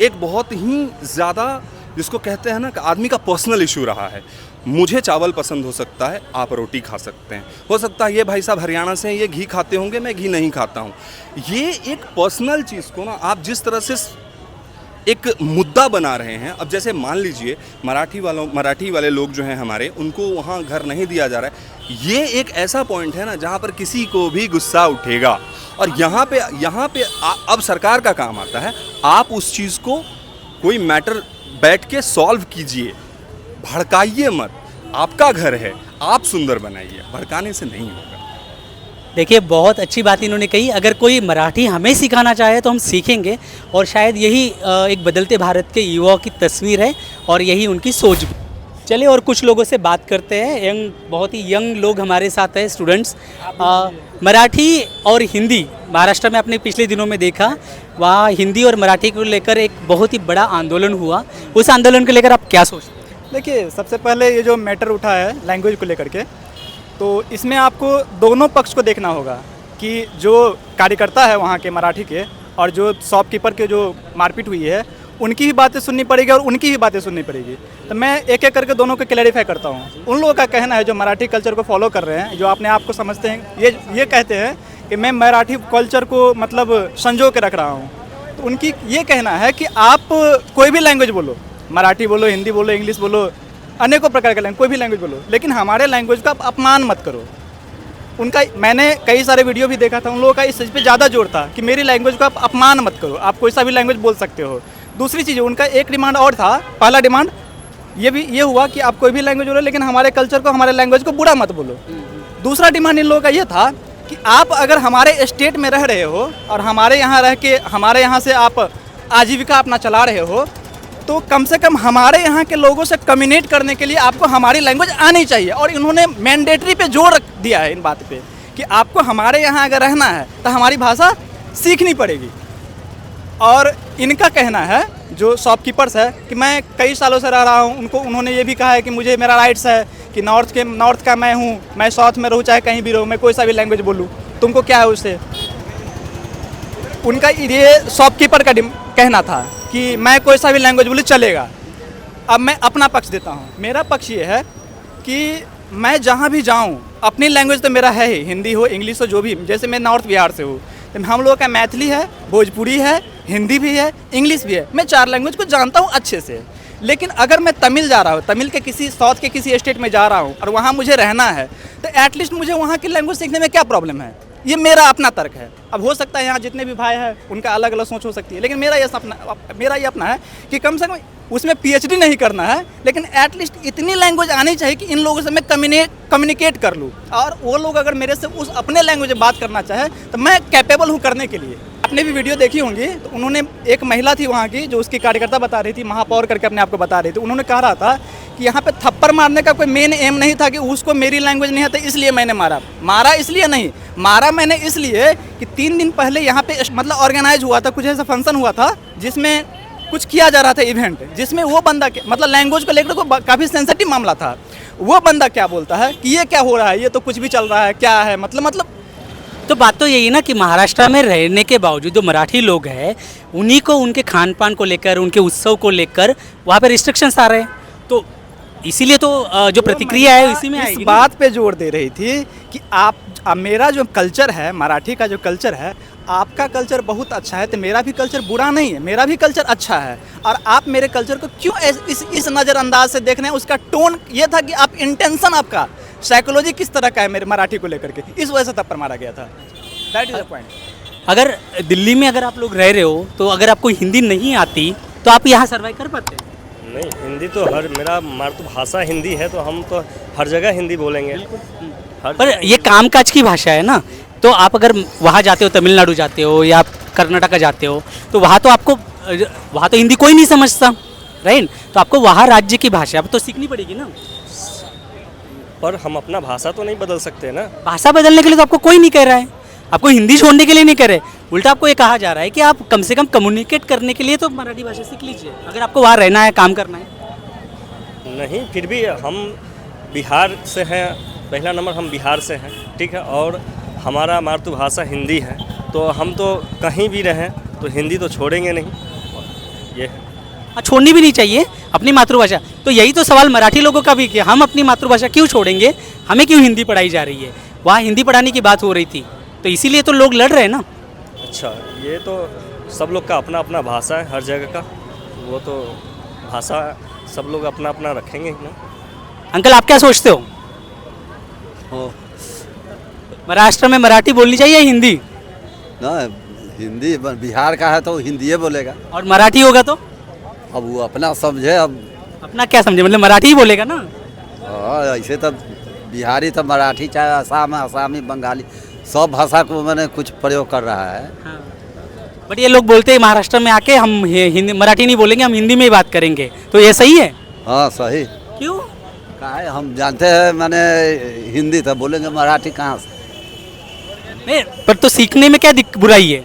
एक बहुत ही ज़्यादा, जिसको कहते हैं ना कि आदमी का पर्सनल इशू रहा है। मुझे चावल पसंद हो सकता है, आप रोटी खा सकते हैं, हो सकता है ये भाई साहब हरियाणा से हैं, ये घी खाते होंगे, मैं घी नहीं खाता हूँ। ये एक पर्सनल चीज़ को ना आप जिस तरह से एक मुद्दा बना रहे हैं, अब जैसे मान लीजिए मराठी वाले लोग जो हैं हमारे, उनको वहाँ घर नहीं दिया जा रहा है, ये एक ऐसा पॉइंट है ना जहाँ पर किसी को भी गुस्सा उठेगा। और यहाँ पे अब सरकार का काम आता है, आप उस चीज़ को कोई मैटर बैठ के सॉल्व कीजिए, भड़काइए मत। आपका घर है, आप सुंदर बनाइए, भड़काने से नहीं होगा। देखिए, बहुत अच्छी बात इन्होंने कही। अगर कोई मराठी हमें सिखाना चाहे तो हम सीखेंगे, और शायद यही एक बदलते भारत के युवाओं की तस्वीर है और यही उनकी सोच भी। चलिए और कुछ लोगों से बात करते हैं। बहुत ही यंग लोग हमारे साथ हैं, स्टूडेंट्स। मराठी और हिंदी, महाराष्ट्र में आपने पिछले दिनों में देखा, वहाँ हिंदी और मराठी को लेकर एक बहुत ही बड़ा आंदोलन हुआ। उस आंदोलन को लेकर आप क्या सोचते हैं? देखिए, सबसे पहले ये जो मैटर उठा है लैंग्वेज को लेकर के, तो इसमें आपको दोनों पक्ष को देखना होगा कि जो कार्यकर्ता है वहाँ के मराठी के और जो शॉपकीपर के जो मारपीट हुई है, उनकी भी बातें सुननी पड़ेगी और उनकी भी बातें सुननी पड़ेगी। तो मैं एक एक करके दोनों को क्लैरिफाई करता हूँ। उन लोगों का कहना है जो मराठी कल्चर को फॉलो कर रहे हैं, जो अपने आप को समझते हैं, ये कहते हैं कि मैं मराठी कल्चर को मतलब संजो के रख रहा हूँ। तो उनकी ये कहना है कि आप कोई भी लैंग्वेज बोलो, मराठी बोलो, हिंदी बोलो, इंग्लिश बोलो, अनेकों प्रकार के लैंग्वेज, कोई भी लैंग्वेज बोलो, लेकिन हमारे लैंग्वेज का आप अपमान मत करो। उनका मैंने कई सारे वीडियो भी देखा था, उन लोगों का इस चीज़ पे ज़्यादा जोर था कि मेरी लैंग्वेज को आप अपमान मत करो, आप कोई सा भी लैंग्वेज बोल सकते हो। दूसरी चीज़, उनका एक डिमांड और था। पहला डिमांड ये हुआ कि आप कोई भी लैंग्वेज बोलो, लेकिन हमारे कल्चर को, हमारे लैंग्वेज को बुरा मत बोलो। दूसरा डिमांड इन लोगों का ये था कि आप अगर हमारे स्टेट में रह रहे हो और हमारे यहाँ रह के हमारे यहाँ से आप आजीविका अपना चला रहे हो, तो कम से कम हमारे यहाँ के लोगों से कम्युनिकेट करने के लिए आपको हमारी लैंग्वेज आनी चाहिए। और इन्होंने मैंडेटरी पे जोर दिया है इन बात पे कि आपको हमारे यहाँ अगर रहना है तो हमारी भाषा सीखनी पड़ेगी। और इनका कहना है, जो शॉपकीपर्स है, कि मैं कई सालों से रह रहा हूँ, उन्होंने ये भी कहा है कि मुझे मेरा राइट्स है कि नॉर्थ का मैं हूँ, मैं साउथ में रहूँ, चाहे कहीं भी रहूँ, मैं कोई सा भी लैंग्वेज बोलूँ, तुमको क्या है उससे। उनका ये शॉपकीपर का कहना था कि मैं कोई सा भी लैंग्वेज बोलूँ चलेगा। अब मैं अपना पक्ष देता हूँ। मेरा पक्ष ये है कि मैं जहाँ भी जाऊँ, अपनी लैंग्वेज तो मेरा है ही, हिंदी हो, इंग्लिश हो, जो भी। जैसे मैं नॉर्थ बिहार से हूँ, तो हम लोगों का मैथिली है, भोजपुरी है, हिंदी भी है, इंग्लिश भी है। मैं 4 लैंग्वेज को जानता हूँ अच्छे से। लेकिन अगर मैं तमिल जा रहा हूँ, तमिल के किसी साउथ के किसी स्टेट में जा रहा हूँ और वहाँ मुझे रहना है, तो एटलीस्ट मुझे वहाँ की लैंग्वेज सीखने में क्या प्रॉब्लम है। ये मेरा अपना तर्क है। अब हो सकता है यहाँ जितने भी भाई हैं उनका अलग अलग सोच हो सकती है, लेकिन मेरा ये अपना है कि कम से कम उसमें PhD नहीं करना है, लेकिन एटलीस्ट इतनी लैंग्वेज आनी चाहिए कि इन लोगों से मैं कम्युनिकेट कर लूँ। और वो लोग अगर मेरे से उस अपने लैंग्वेज में बात करना चाहे तो मैं कैपेबल हूँ करने के लिए। आपने भी वीडियो देखी होंगी, तो उन्होंने, एक महिला थी वहाँ की जो उसकी कार्यकर्ता बता रही थी, महापौर करके अपने आप को बता रही थी, उन्होंने कहा रहा था कि यहाँ पे थप्पड़ मारने का कोई मेन एम नहीं था कि उसको मेरी लैंग्वेज नहीं आती इसलिए मैंने मारा इसलिए नहीं, मारा मैंने इसलिए कि 3 दिन पहले यहाँ पे मतलब ऑर्गेनाइज हुआ था, कुछ ऐसा फंक्शन हुआ था जिसमें कुछ किया जा रहा था इवेंट, जिसमें वो बंदा मतलब लैंग्वेज को लेकर को काफ़ी सेंसिटिव मामला था, वो बंदा क्या बोलता है कि ये क्या हो रहा है, ये तो कुछ भी चल रहा है, क्या है मतलब तो बात तो यही ना कि महाराष्ट्र में रहने के बावजूद जो मराठी लोग हैं उन्हीं को उनके खान पान को लेकर, उनके उत्सव को लेकर वहाँ पे रिस्ट्रिक्शंस आ रहे हैं, तो इसीलिए तो जो प्रतिक्रिया है इसी में इस आएगी बात पे जोर दे रही थी कि आप मेरा जो कल्चर है, मराठी का जो कल्चर है, आपका कल्चर बहुत अच्छा है तो मेरा भी कल्चर बुरा नहीं है, मेरा भी कल्चर अच्छा है, और आप मेरे कल्चर को क्यों इस नज़रअंदाज से देख रहे हैं। उसका टोन ये था कि आप इंटेंशन, आपका साइकोलॉजी किस तरह का है मेरे मराठी को लेकर के, इस वजह से थप्पड़ मारा गया था। That is the point. अगर दिल्ली में अगर आप लोग रह रहे हो तो अगर आपको हिंदी नहीं आती तो आप यहाँ सर्वाइव कर पाते? नहीं, हिंदी तो मेरा मातृभाषा हिंदी है, तो हम तो हर जगह हिंदी बोलेंगे। पर ये कामकाज की भाषा है ना, तो आप अगर वहाँ जाते हो, तमिलनाडु जाते हो या कर्नाटका जाते हो, तो वहाँ तो हिंदी कोई नहीं समझता, राइट? तो आपको वहाँ राज्य की भाषा तो सीखनी पड़ेगी ना। पर हम अपना भाषा तो नहीं बदल सकते ना। भाषा बदलने के लिए तो आपको कोई नहीं कह रहा है, आपको हिंदी छोड़ने के लिए नहीं कह रहे, उल्टा आपको ये कहा जा रहा है कि आप कम से कम कम्युनिकेट करने के लिए तो मराठी भाषा सीख लीजिए, अगर आपको वहाँ रहना है, काम करना है। नहीं, फिर भी हम बिहार से हैं, पहला नंबर हम बिहार से हैं, ठीक है, और हमारा मातृभाषा हिंदी है, तो हम तो कहीं भी रहें तो हिंदी तो छोड़ेंगे नहीं, ये है। छोड़नी भी नहीं चाहिए अपनी मातृभाषा। तो यही तो सवाल मराठी लोगों का भी कि हम अपनी मातृभाषा क्यों छोड़ेंगे, हमें क्यों हिंदी पढ़ाई जा रही है, वहाँ हिंदी पढ़ाने की बात हो रही थी, तो इसीलिए तो लोग लड़ रहे हैं ना। अच्छा, ये तो सब लोग का अपना अपना भाषा है, हर जगह का, वो तो भाषा सब लोग अपना अपना रखेंगे ना। अंकल आप क्या सोचते हो, महाराष्ट्र में मराठी बोलनी चाहिए या हिंदी? ना, हिंदी बिहार का है तो हिंदी बोलेगा, और मराठी होगा तो अब वो अपना समझे। अब अपना क्या समझे, मतलब मराठी ही बोलेगा ना। ऐसे तो बिहारी तो मराठी, चाहे आसामी, बंगाली, सब भाषा को मैंने कुछ प्रयोग कर रहा है। बट ये लोग बोलते हैं महाराष्ट्र में आके हम हिंदी मराठी नहीं बोलेंगे, हम हिंदी में ही बात करेंगे, तो ये सही है? हाँ सही। क्यों? कहा है, हम जानते हैं मैंने हिंदी तो बोलेंगे, मराठी कहाँ से? नहीं, पर तो सीखने में क्या बुराई है?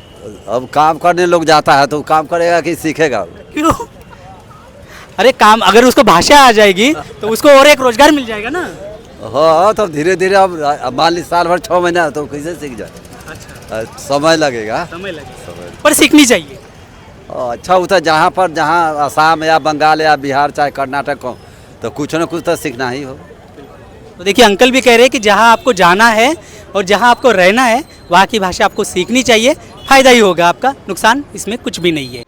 अब काम करने लोग जाता है तो काम करेगा कि सीखेगा? क्यों? अरे काम, अगर उसको भाषा आ जाएगी तो उसको और एक रोजगार मिल जाएगा ना। हाँ, तो धीरे धीरे अब मान ली साल भर 6 महीना तो कैसे सीख जाए? अच्छा, समय लगेगा। पर सीखनी चाहिए। अच्छा होता है जहाँ असम या बंगाल या बिहार चाहे कर्नाटक हो, तो कुछ न कुछ तो सीखना ही हो। तो देखिए अंकल भी कह रहे हैं कि जहाँ आपको जाना है और जहाँ आपको रहना है वहाँ की भाषा आपको सीखनी चाहिए, फायदा ही होगा आपका, नुकसान इसमें कुछ भी नहीं है।